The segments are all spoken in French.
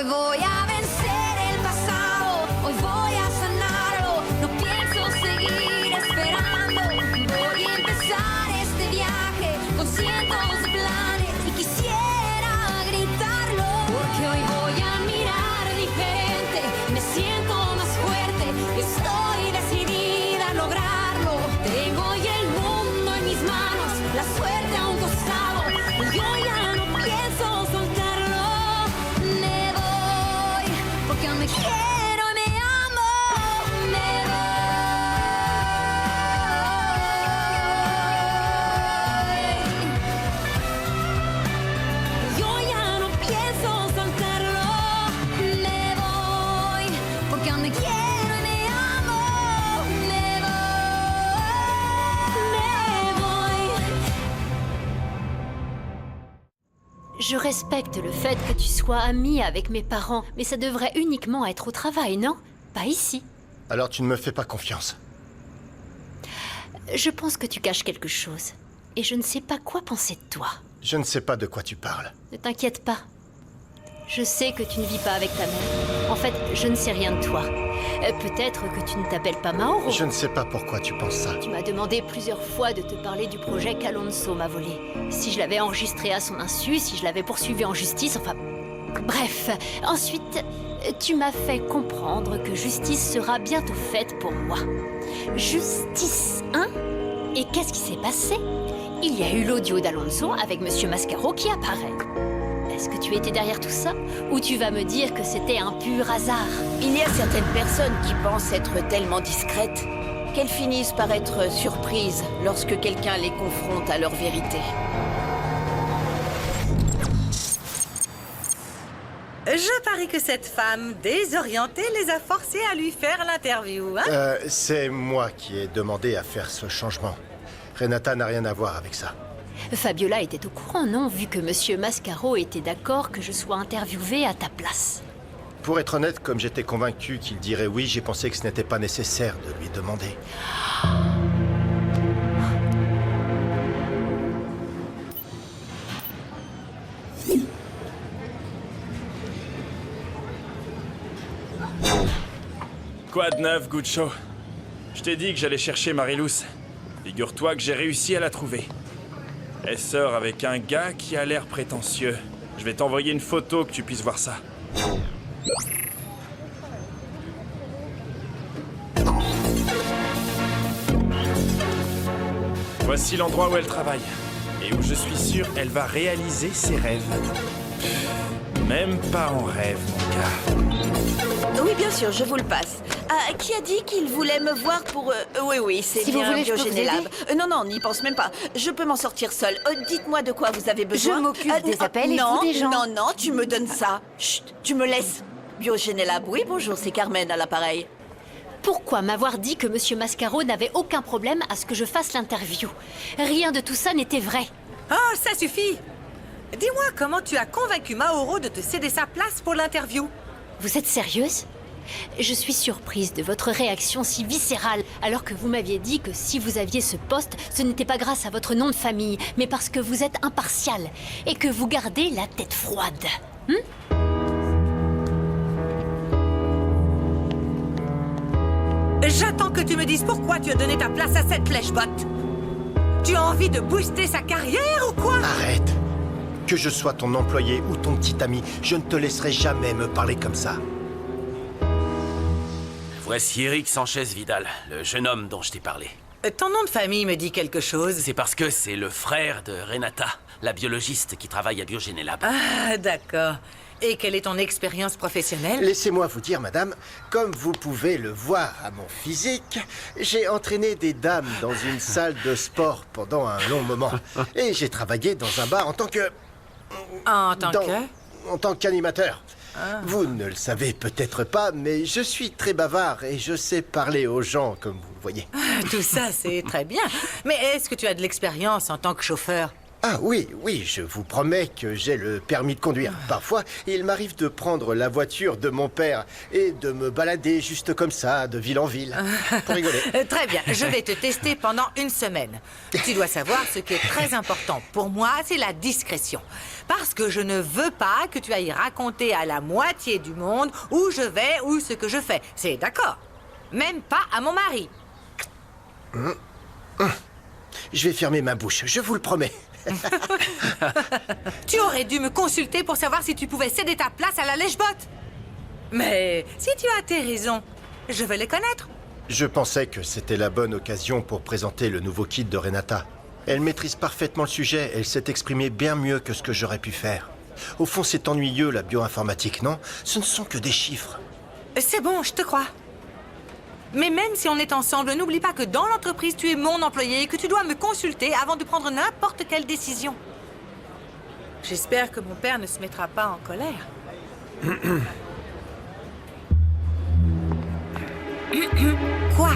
voy a vencer el pasado, hoy voy a sanarlo, no pienso seguir esperando. Voy a empezar este viaje con cientos de planes y quisiera gritarlo, porque hoy voy a mirar diferente, me siento más fuerte, estoy decidida a lograrlo. Tengo hoy el mundo en mis manos, la suerte a un costado, y yo ya no pienso soltarlo. Me voy, porque aún me quiero y me amo. Me voy. Yo ya no pienso soltarlo. Me voy, porque aún me quiero y me amo. Me voy. Je respecte le fait que tu sois amie avec mes parents, mais ça devrait uniquement être au travail, non? Pas ici. Alors tu ne me fais pas confiance. Je pense que tu caches quelque chose. Et je ne sais pas quoi penser de toi. Je ne sais pas de quoi tu parles. Ne t'inquiète pas. Je sais que tu ne vis pas avec ta mère. En fait, je ne sais rien de toi. Peut-être que tu ne t'appelles pas Mauro. Je ne sais pas pourquoi tu penses ça. Tu m'as demandé plusieurs fois de te parler du projet qu'Alonso m'a volé. Si je l'avais enregistré à son insu, si je l'avais poursuivi en justice, enfin... Bref, ensuite, tu m'as fait comprendre que justice sera bientôt faite pour moi. Justice, hein? Et qu'est-ce qui s'est passé? Il y a eu l'audio d'Alonso avec Monsieur Mascaro qui apparaît. Est-ce que tu étais derrière tout ça? Ou tu vas me dire que c'était un pur hasard? Il y a certaines personnes qui pensent être tellement discrètes qu'elles finissent par être surprises lorsque quelqu'un les confronte à leur vérité. Je parie que cette femme désorientée les a forcés à lui faire l'interview, hein? C'est moi qui ai demandé à faire ce changement. Renata n'a rien à voir avec ça. Fabiola était au courant, non? Vu que Monsieur Mascaro était d'accord que je sois interviewée à ta place. Pour être honnête, comme j'étais convaincu qu'il dirait oui, j'ai pensé que ce n'était pas nécessaire de lui demander. Quoi de neuf, Guccio? Je t'ai dit que j'allais chercher Marilous. Figure-toi que j'ai réussi à la trouver. Elle sort avec un gars qui a l'air prétentieux. Je vais t'envoyer une photo que tu puisses voir ça. Voici l'endroit où elle travaille. Et où je suis sûr elle va réaliser ses rêves. Même pas en rêve, mon gars. Oui, bien sûr, je vous le passe. Qui a dit qu'il voulait me voir pour... Oui, c'est Si vous bien voulez, je peux vous Biogénélab. aider. Non, n'y pense même pas. Je peux m'en sortir seule. Dites-moi de quoi vous avez besoin. Je m'occupe des appels et non, vous des gens. Non, tu me donnes ça. Chut, tu me laisses. Biogénélab, oui, bonjour, c'est Carmen à l'appareil. Pourquoi m'avoir dit que Monsieur Mascaro n'avait aucun problème à ce que je fasse l'interview? Rien de tout ça n'était vrai. Oh, ça suffit! Dis-moi comment tu as convaincu Mauro de te céder sa place pour l'interview? Vous êtes sérieuse? Je suis surprise de votre réaction si viscérale, alors que vous m'aviez dit que si vous aviez ce poste, ce n'était pas grâce à votre nom de famille, mais parce que vous êtes impartial et que vous gardez la tête froide. J'attends que tu me dises pourquoi tu as donné ta place à cette lèche-botte. Tu as envie de booster sa carrière ou quoi? Arrête! Que je sois ton employé ou ton petit ami, je ne te laisserai jamais me parler comme ça. Voici Eric Sanchez-Vidal, le jeune homme dont je t'ai parlé. Ton nom de famille me dit quelque chose. C'est parce que c'est le frère de Renata, la biologiste qui travaille à Biogénélab. Ah, d'accord. Et quelle est ton expérience professionnelle? Laissez-moi vous dire, madame, comme vous pouvez le voir à mon physique, j'ai entraîné des dames dans une salle de sport pendant un long moment. Et j'ai travaillé dans un bar en tant que... En tant qu'animateur. Vous ne le savez peut-être pas, mais je suis très bavard et je sais parler aux gens, comme vous le voyez. Tout ça, c'est très bien. Mais est-ce que tu as de l'expérience en tant que chauffeur? Ah oui, oui, je vous promets que j'ai le permis de conduire. Parfois, il m'arrive de prendre la voiture de mon père et de me balader juste comme ça, de ville en ville, pour rigoler. Très bien, je vais te tester pendant 1 semaine. Tu dois savoir ce qui est très important pour moi, c'est la discrétion. Parce que je ne veux pas que tu ailles raconter à la moitié du monde où je vais ou ce que je fais. C'est d'accord? Même pas à mon mari. Je vais fermer ma bouche, je vous le promets. Tu aurais dû me consulter pour savoir si tu pouvais céder ta place à la lèche-botte. Mais si tu as tes raisons, je veux les connaître. Je pensais que c'était la bonne occasion pour présenter le nouveau kit de Renata. Elle maîtrise parfaitement le sujet, elle s'est exprimée bien mieux que ce que j'aurais pu faire. Au fond, c'est ennuyeux, la bioinformatique, non? Ce ne sont que des chiffres. C'est bon, je te crois. Mais même si on est ensemble, n'oublie pas que dans l'entreprise, tu es mon employé et que tu dois me consulter avant de prendre n'importe quelle décision. J'espère que mon père ne se mettra pas en colère. Quoi?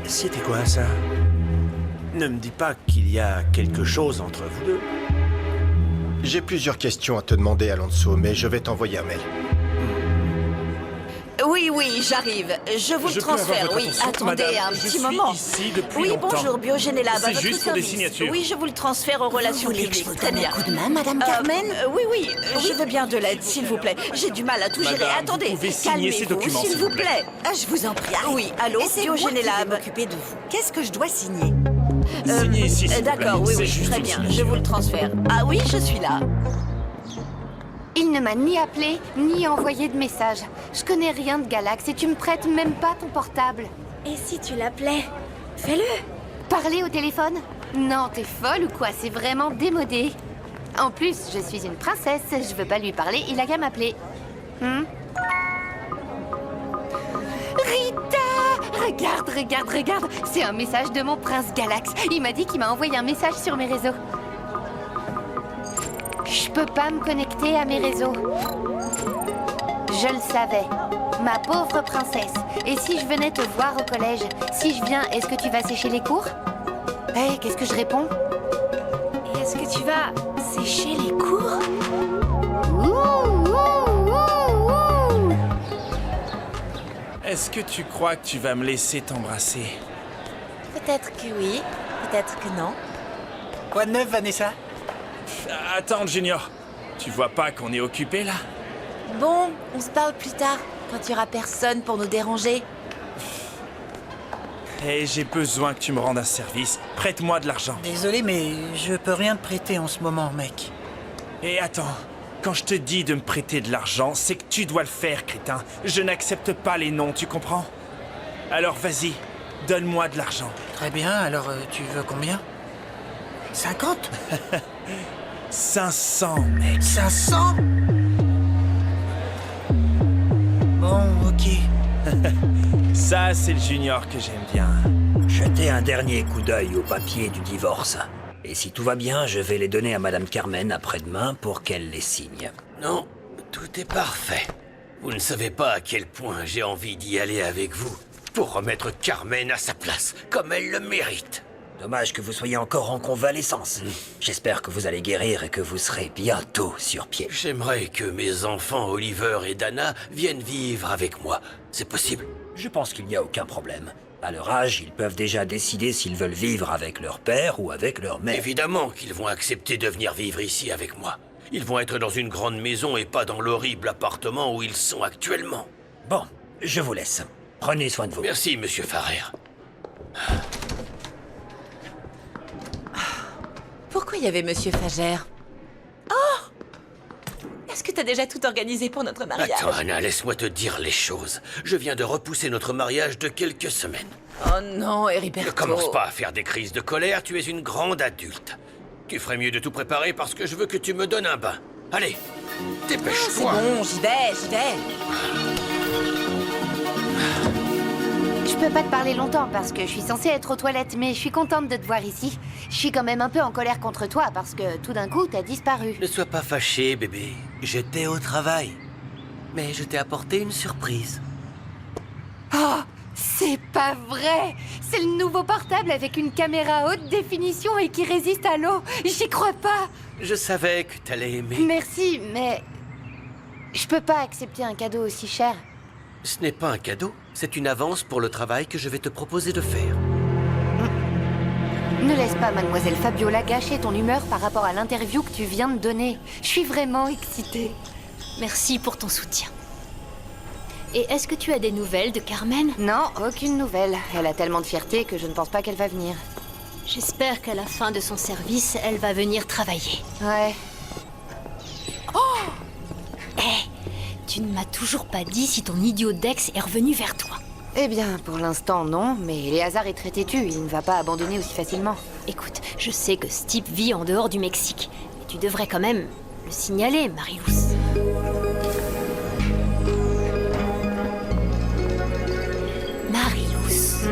C'était quoi ça? Ne me dis pas qu'il y a quelque chose entre vous deux. J'ai plusieurs questions à te demander, Alonso, mais je vais t'envoyer un mail. Oui, oui, j'arrive. Je vous le Je peux avoir transfère, votre oui. attention, Attendez madame. un Je petit suis moment. ici depuis Oui, longtemps. bonjour, Biogénélab, à C'est votre juste pour des service. signatures. Oui, je vous le transfère aux relations publiques. Très bien. coup de main, Madame Carmen? Oui, oui, je veux bien de l'aide, s'il vous plaît. J'ai du mal à tout gérer. Madame, vous Attendez, pouvez signer ces calmez-vous, documents, s'il vous plaît. Ah, je vous en prie. Oui, allô, Et c'est moi qui vais Biogénélab. m'occuper de vous. Qu'est-ce que je dois signer? Signez ici, s'il vous plaît. D'accord, oui, C'est oui, juste très une bien. signature. Je vous le transfère. Ah oui, je suis là. Il ne m'a ni appelé, ni envoyé de message. Je connais rien de Galax et tu me prêtes même pas ton portable. Et si tu l'appelais? Fais-le. Parler au téléphone? Non, t'es folle ou quoi? C'est vraiment démodé. En plus, je suis une princesse, je veux pas lui parler, il a qu'à m'appeler. Rita! Regarde, regarde, regarde! C'est un message de mon prince Galax. Il m'a dit qu'il m'a envoyé un message sur mes réseaux. Je peux pas me connecter à mes réseaux. Je le savais. Ma pauvre princesse. Et si je venais te voir au collège? Si je viens, est-ce que tu vas sécher les cours? Hé, qu'est-ce que je réponds? Et est-ce que tu vas sécher les cours? Ouh, ouh, ouh, ouh. Est-ce que tu crois que tu vas me laisser t'embrasser? Peut-être que oui, peut-être que non. Quoi de neuf, Vanessa? Attends, Junior. Tu vois pas qu'on est occupé là? Bon, on se parle plus tard, quand il y aura personne pour nous déranger. Et j'ai besoin que tu me rendes un service. Prête-moi de l'argent. Désolé, mais je peux rien te prêter en ce moment, mec. Et attends, quand je te dis de me prêter de l'argent, c'est que tu dois le faire, crétin. Je n'accepte pas les noms, tu comprends? Alors vas-y, donne-moi de l'argent. Très bien, alors tu veux combien? 50? 500, mec. 500? Bon, ok. Ça, c'est le Junior que j'aime bien. Jetez un dernier coup d'œil au papier du divorce. Et si tout va bien, je vais les donner à Madame Carmen après-demain pour qu'elle les signe. Non, tout est parfait. Vous ne savez pas à quel point j'ai envie d'y aller avec vous. Pour remettre Carmen à sa place, comme elle le mérite. Dommage que vous soyez encore en convalescence. J'espère que vous allez guérir et que vous serez bientôt sur pied. J'aimerais que mes enfants Oliver et Dana viennent vivre avec moi. C'est possible? Je pense qu'il n'y a aucun problème. À leur âge, ils peuvent déjà décider s'ils veulent vivre avec leur père ou avec leur mère. Évidemment qu'ils vont accepter de venir vivre ici avec moi. Ils vont être dans une grande maison et pas dans l'horrible appartement où ils sont actuellement. Bon, je vous laisse. Prenez soin de vous. Merci, Monsieur Farrer. Pourquoi il y avait Monsieur Fagère? Oh! Est-ce que t'as déjà tout organisé pour notre mariage? Attends, Anna, laisse-moi te dire les choses. Je viens de repousser notre mariage de quelques semaines. Oh non, Heriberto. Ne commence pas à faire des crises de colère, tu es une grande adulte. Tu ferais mieux de tout préparer parce que je veux que tu me donnes un bain. Allez, C'est dépêche-toi. bon, j'y vais, j'y vais. Je peux pas te parler longtemps parce que je suis censée être aux toilettes, mais je suis contente de te voir ici. Je suis quand même un peu en colère contre toi parce que tout d'un coup, t'as disparu. Ne sois pas fâché, bébé. J'étais au travail. Mais je t'ai apporté une surprise. Oh, C'est pas vrai! C'est le nouveau portable avec une caméra haute définition et qui résiste à l'eau. J'y crois pas! Je savais que t'allais aimer. Merci, mais... Je peux pas accepter un cadeau aussi cher. Ce n'est pas un cadeau, c'est une avance pour le travail que je vais te proposer de faire. Ne laisse pas Mademoiselle Fabiola gâcher ton humeur par rapport à l'interview que tu viens de donner. Je suis vraiment excitée. Merci pour ton soutien. Et est-ce que tu as des nouvelles de Carmen? Non, aucune nouvelle. Elle a tellement de fierté que je ne pense pas qu'elle va venir. J'espère qu'à la fin de son service, elle va venir travailler. Ouais. Hé, tu ne m'as toujours pas dit si ton idiot Dex est revenu vers toi. Eh bien, pour l'instant, non, mais Léazard est très têtu. Il ne va pas abandonner aussi facilement. Écoute, je sais que ce type vit en dehors du Mexique. Mais tu devrais quand même le signaler, Marilous. Marilous,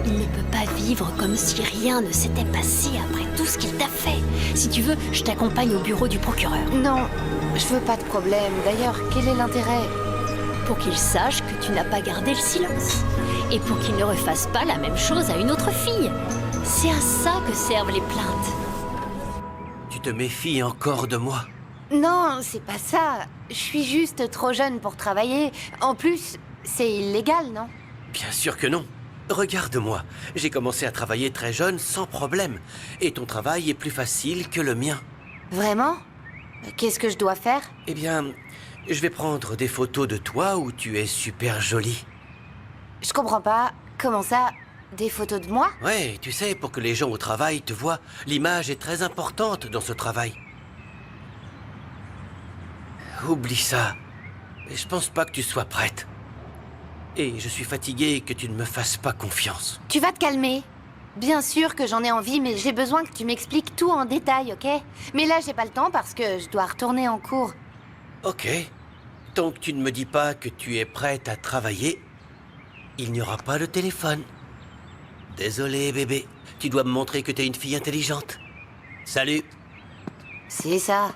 il ne peut pas vivre comme si rien ne s'était passé après tout ce qu'il t'a fait. Si tu veux, je t'accompagne au bureau du procureur. Non, je veux pas de problème. D'ailleurs, quel est l'intérêt? Pour qu'il sache que tu n'as pas gardé le silence. Et pour qu'il ne refasse pas la même chose à une autre fille. C'est à ça que servent les plaintes. Tu te méfies encore de moi? Non, c'est pas ça. Je suis juste trop jeune pour travailler. En plus, c'est illégal, non? Bien sûr que non. Regarde-moi, j'ai commencé à travailler très jeune sans problème. Et ton travail est plus facile que le mien. Vraiment? Qu'est-ce que je dois faire? Eh bien, je vais prendre des photos de toi où tu es super jolie. Je comprends pas. Comment ça? Des photos de moi? Ouais, tu sais, pour que les gens au travail te voient, l'image est très importante dans ce travail. Oublie ça. Je pense pas que tu sois prête. Et je suis fatigué que tu ne me fasses pas confiance. Tu vas te calmer. Bien sûr que j'en ai envie, mais j'ai besoin que tu m'expliques tout en détail, ok? Mais là, j'ai pas le temps parce que je dois retourner en cours. Ok. Tant que tu ne me dis pas que tu es prête à travailler, il n'y aura pas de téléphone. Désolé, bébé. Tu dois me montrer que t'es une fille intelligente. Salut. C'est ça.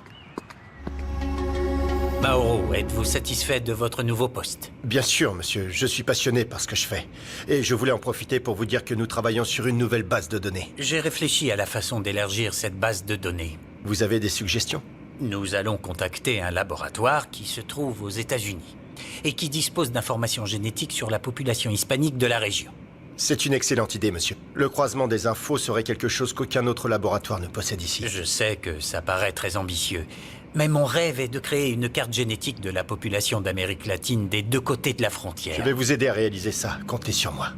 Mauro, êtes-vous satisfait de votre nouveau poste? Bien sûr, monsieur. Je suis passionné par ce que je fais. Et je voulais en profiter pour vous dire que nous travaillons sur une nouvelle base de données. J'ai réfléchi à la façon d'élargir cette base de données. Vous avez des suggestions? Nous allons contacter un laboratoire qui se trouve aux États-Unis et qui dispose d'informations génétiques sur la population hispanique de la région. C'est une excellente idée, monsieur. Le croisement des infos serait quelque chose qu'aucun autre laboratoire ne possède ici. Je sais que ça paraît très ambitieux, mais mon rêve est de créer une carte génétique de la population d'Amérique latine des deux côtés de la frontière. Je vais vous aider à réaliser ça. Comptez sur moi.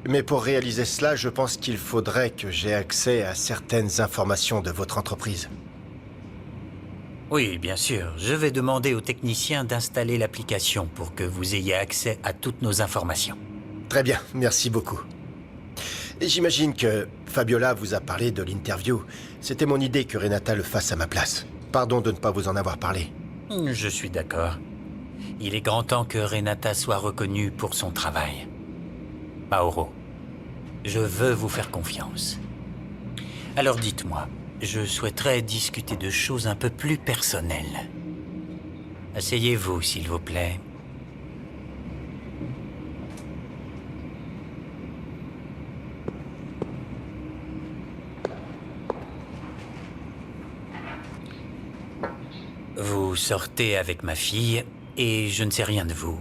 Mais pour réaliser cela, je pense qu'il faudrait que j'ai accès à certaines informations de votre entreprise. Oui, bien sûr. Je vais demander aux techniciens d'installer l'application pour que vous ayez accès à toutes nos informations. Très bien, merci beaucoup. Et j'imagine que Fabiola vous a parlé de l'interview. C'était mon idée que Renata le fasse à ma place. Pardon de ne pas vous en avoir parlé. Je suis d'accord. Il est grand temps que Renata soit reconnue pour son travail. Mauro, je veux vous faire confiance. Alors dites-moi, je souhaiterais discuter de choses un peu plus personnelles. Asseyez-vous, s'il vous plaît. Vous sortez avec ma fille et je ne sais rien de vous.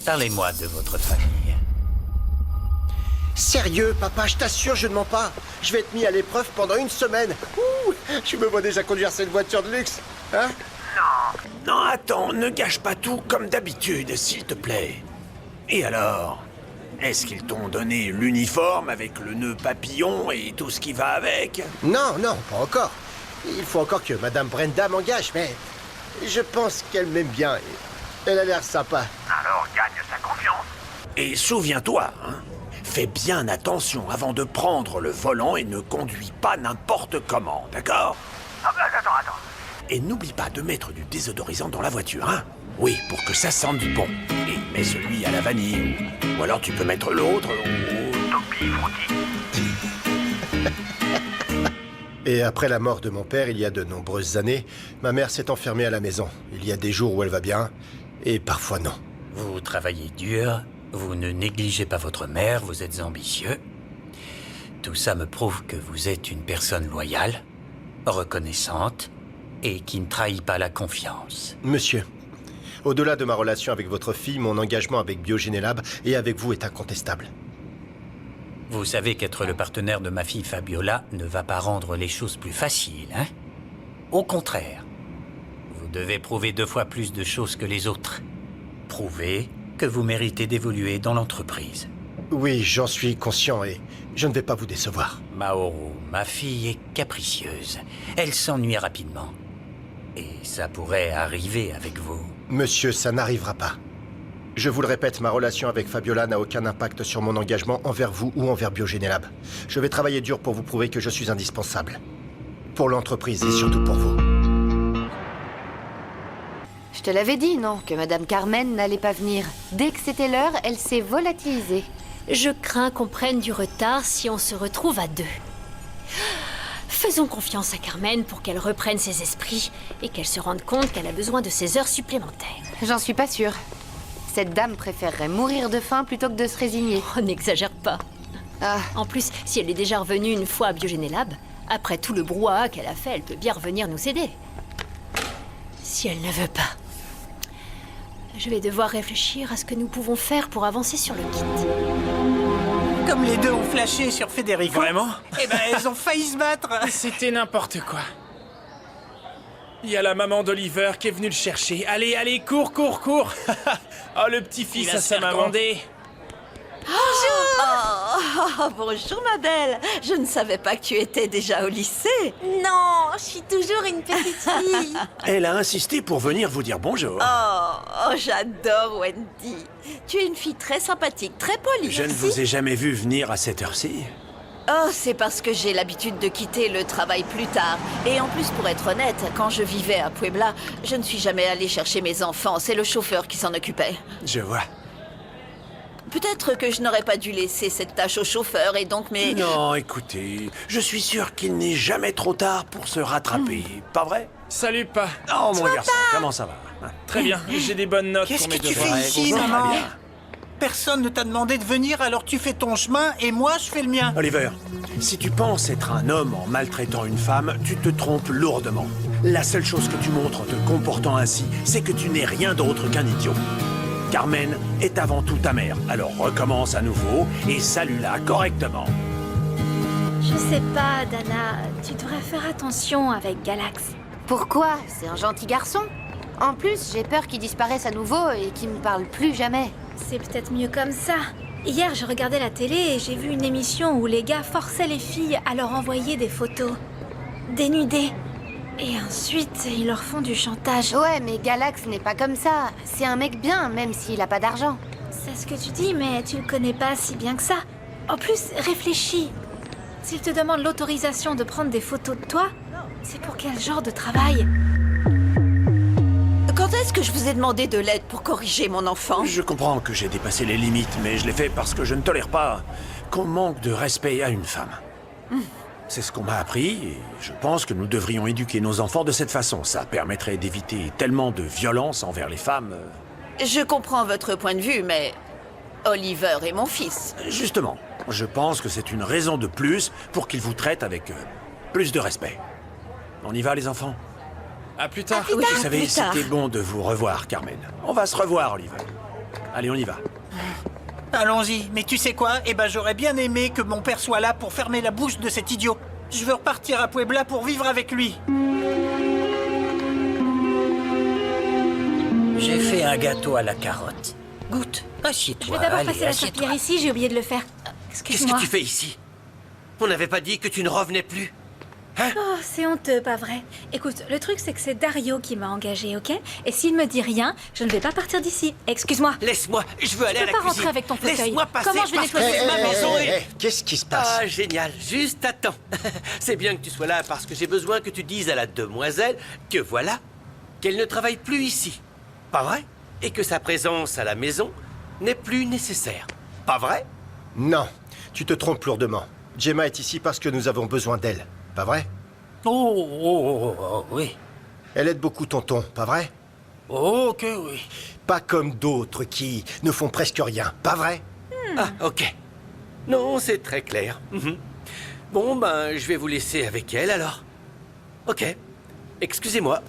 Parlez-moi de votre famille. Sérieux, papa, je t'assure, je ne mens pas. Je vais être mis à l'épreuve pendant une semaine. Ouh, je me vois déjà conduire cette voiture de luxe. Hein? Non, attends, ne gâche pas tout comme d'habitude, s'il te plaît. Et alors? Est-ce qu'ils t'ont donné l'uniforme avec le nœud papillon et tout ce qui va avec? Non, non, pas encore. Il faut encore que Madame Brenda m'engage, mais je pense qu'elle m'aime bien. Elle a l'air sympa. Alors gagne sa confiance. Et souviens-toi, hein, fais bien attention avant de prendre le volant et ne conduis pas n'importe comment, d'accord? Ah ben attends. Et n'oublie pas de mettre du désodorisant dans la voiture, hein? Oui, pour que ça sente bon. Et mets celui à la vanille, ou alors tu peux mettre l'autre au topi frutti. Et après la mort de mon père, il y a de nombreuses années, ma mère s'est enfermée à la maison. Il y a des jours où elle va bien, et parfois non. Vous travaillez dur, vous ne négligez pas votre mère, vous êtes ambitieux. Tout ça me prouve que vous êtes une personne loyale, reconnaissante et qui ne trahit pas la confiance. Monsieur, au-delà de ma relation avec votre fille, mon engagement avec Biogénélab et avec vous est incontestable. Vous savez qu'être le partenaire de ma fille Fabiola ne va pas rendre les choses plus faciles, hein? Au contraire, vous devez prouver 2 fois plus de choses que les autres. Prouver que vous méritez d'évoluer dans l'entreprise. Oui, j'en suis conscient et je ne vais pas vous décevoir. Maoro, ma fille est capricieuse. Elle s'ennuie rapidement. Et ça pourrait arriver avec vous. Monsieur, ça n'arrivera pas. Je vous le répète, ma relation avec Fabiola n'a aucun impact sur mon engagement envers vous ou envers Biogénélab. Je vais travailler dur pour vous prouver que je suis indispensable. Pour l'entreprise et surtout pour vous. Je te l'avais dit, non, que Madame Carmen n'allait pas venir. Dès que c'était l'heure, elle s'est volatilisée. Je crains qu'on prenne du retard si on se retrouve à 2. Faisons confiance à Carmen pour qu'elle reprenne ses esprits et qu'elle se rende compte qu'elle a besoin de ses heures supplémentaires. J'en suis pas sûre. Cette dame préférerait mourir de faim plutôt que de se résigner. On n'exagère pas. Ah, En plus, si elle est déjà revenue une fois à Biogénélab, après tout le brouhaha qu'elle a fait, elle peut bien revenir nous aider. Si elle ne veut pas. Je vais devoir réfléchir à ce que nous pouvons faire pour avancer sur le kit. Comme les deux ont flashé sur Federico. Vraiment? Eh ben, elles ont failli se battre. C'était n'importe quoi. Il y a la maman d'Oliver qui est venue le chercher. Allez, allez, cours, cours, cours. Oh, le petit-fils Il va à se sa faire maman. gronder. Oh, bonjour ma belle. Je ne savais pas que tu étais déjà au lycée. non, je suis toujours une petite fille. Elle a insisté pour venir vous dire bonjour. Oh, j'adore Wendy. Tu es une fille très sympathique, très polie. Je ne vous ai jamais vu venir à cette heure-ci. Oh, c'est parce que j'ai l'habitude de quitter le travail plus tard. Et en plus, pour être honnête, quand je vivais à Puebla, je ne suis jamais allée chercher mes enfants. C'est le chauffeur qui s'en occupait. Je vois. Peut-être que je n'aurais pas dû laisser cette tâche au chauffeur et donc mes... Non, écoutez, je suis sûr qu'il n'est jamais trop tard pour se rattraper. Pas vrai? Salut, pas. Oh, mon garçon, comment ça va? Très bien, j'ai des bonnes notes Qu'est-ce pour que mes tu devoirs. fais ici, bonjour, maman? très bien. Personne ne t'a demandé de venir, alors tu fais ton chemin et moi je fais le mien. Oliver, si tu penses être un homme en maltraitant une femme, tu te trompes lourdement. La seule chose que tu montres en te comportant ainsi, c'est que tu n'es rien d'autre qu'un idiot. Carmen est avant tout ta mère, alors recommence à nouveau et salue-la correctement. Je sais pas, Dana. Tu devrais faire attention avec Galax. Pourquoi? C'est un gentil garçon. En plus, j'ai peur qu'il disparaisse à nouveau et qu'il me parle plus jamais. C'est peut-être mieux comme ça. Hier, je regardais la télé et j'ai vu une émission où les gars forçaient les filles à leur envoyer des photos dénudées. Et ensuite, ils leur font du chantage. Ouais, mais Galax n'est pas comme ça. C'est un mec bien, même s'il a pas d'argent. C'est ce que tu dis, mais tu le connais pas si bien que ça. En plus, réfléchis. S'il te demande l'autorisation de prendre des photos de toi, c'est pour quel genre de travail? Quand est-ce que je vous ai demandé de l'aide pour corriger mon enfant? Je comprends que j'ai dépassé les limites, mais je l'ai fait parce que je ne tolère pas qu'on manque de respect à une femme. C'est ce qu'on m'a appris et je pense que nous devrions éduquer nos enfants de cette façon. Ça permettrait d'éviter tellement de violence envers les femmes. Je comprends votre point de vue, mais Oliver est mon fils. Justement, je pense que c'est une raison de plus pour qu'ils vous traitent avec plus de respect. On y va, les enfants? À plus tard. Oui, Vous savez, plus tard. c'était bon de vous revoir, Carmen. On va se revoir, Oliver. Allez, on y va. Allons-y, mais tu sais quoi? Eh ben, j'aurais bien aimé que mon père soit là pour fermer la bouche de cet idiot. Je veux repartir à Puebla pour vivre avec lui. J'ai fait un gâteau à la carotte. Goûte, Je assieds-toi. vais d'abord allez, passer la assieds-toi. serpillière ici, j'ai oublié de le faire. Qu'est-ce Excuse-moi. que tu fais ici? On n'avait pas dit que tu ne revenais plus? Oh, c'est honteux, pas vrai? Écoute, le truc c'est que c'est Dario qui m'a engagé, ok? Et s'il me dit rien, je ne vais pas partir d'ici. Excuse-moi. Laisse-moi, je veux aller à peux la pas cuisine. rentrer avec ton fauteuil. Laisse-moi passer Comment je vais parce que nettoyer c'est ma maison et... Qu'est-ce qui se passe? Ah, génial, juste attends. C'est bien que tu sois là parce que j'ai besoin que tu dises à la demoiselle que voilà, qu'elle ne travaille plus ici. Pas vrai? Et que sa présence à la maison n'est plus nécessaire. Pas vrai? Non, tu te trompes lourdement. Gemma est ici parce que nous avons besoin d'elle. Pas vrai? Oh, oui. Elle aide beaucoup tonton, pas vrai? Oh, ok, oui. Pas comme d'autres qui ne font presque rien, pas vrai? Ah, ok. Non, c'est très clair. Mhm. Bon, ben, je vais vous laisser avec elle, alors. Ok. Excusez-moi.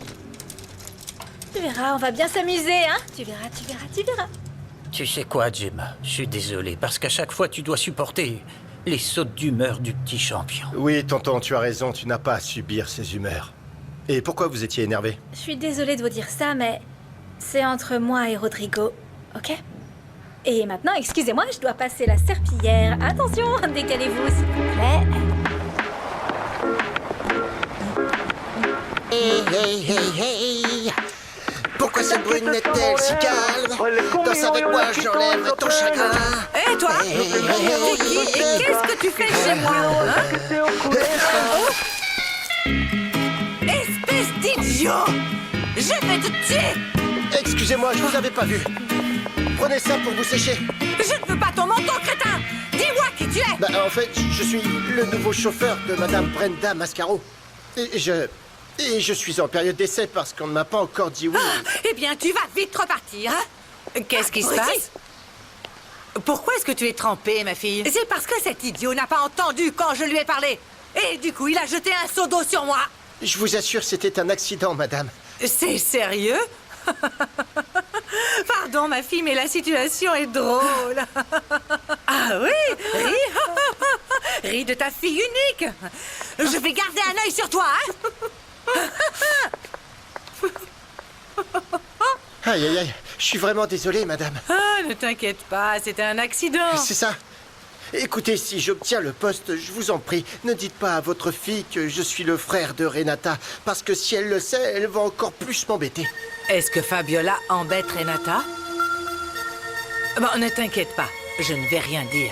Tu verras, on va bien s'amuser, hein? Tu verras, tu verras, tu verras. Tu sais quoi, Gemma? Je suis désolé, parce qu'à chaque fois, tu dois supporter les sautes d'humeur du petit champion. Oui, tonton, tu as raison, tu n'as pas à subir ces humeurs. Et pourquoi vous étiez énervé? Je suis désolée de vous dire ça, mais c'est entre moi et Rodrigo, ok? Et maintenant, excusez-moi, je dois passer la serpillière. Attention, décalez-vous, s'il vous plaît. Hey, hey, hey, hey! Pourquoi cette brune est-elle si calme? Danse avec moi, j'enlève ton chagrin. Hé, toi! T'es qui et qu'est-ce que tu fais chez moi, hein? Espèce d'idiot! Je vais te tuer! Excusez-moi, je vous avais pas vu. Prenez ça pour vous sécher. Je ne veux pas ton manteau, crétin! Dis-moi qui tu es! Bah, en fait, je suis le nouveau chauffeur de Madame Brenda Mascaro. Et je suis en période d'essai parce qu'on ne m'a pas encore dit oui. Ah, eh bien, tu vas vite repartir, hein? Qu'est-ce qui se passe? Pourquoi est-ce que tu es trempée, ma fille? C'est parce que cet idiot n'a pas entendu quand je lui ai parlé. Et du coup, il a jeté un seau d'eau sur moi. Je vous assure, c'était un accident, madame. C'est sérieux? Pardon, ma fille, mais la situation est drôle. Ah oui? Ris. Ris de ta fille unique. Je vais garder un œil sur toi, hein? Aïe, aïe, aïe. Je suis vraiment désolé, madame. Ah, ne t'inquiète pas, c'était un accident. C'est ça. Écoutez, si j'obtiens le poste, je vous en prie, ne dites pas à votre fille que je suis le frère de Renata, parce que si elle le sait, elle va encore plus m'embêter. Est-ce que Fabiola embête Renata? Bon, ne t'inquiète pas, je ne vais rien dire.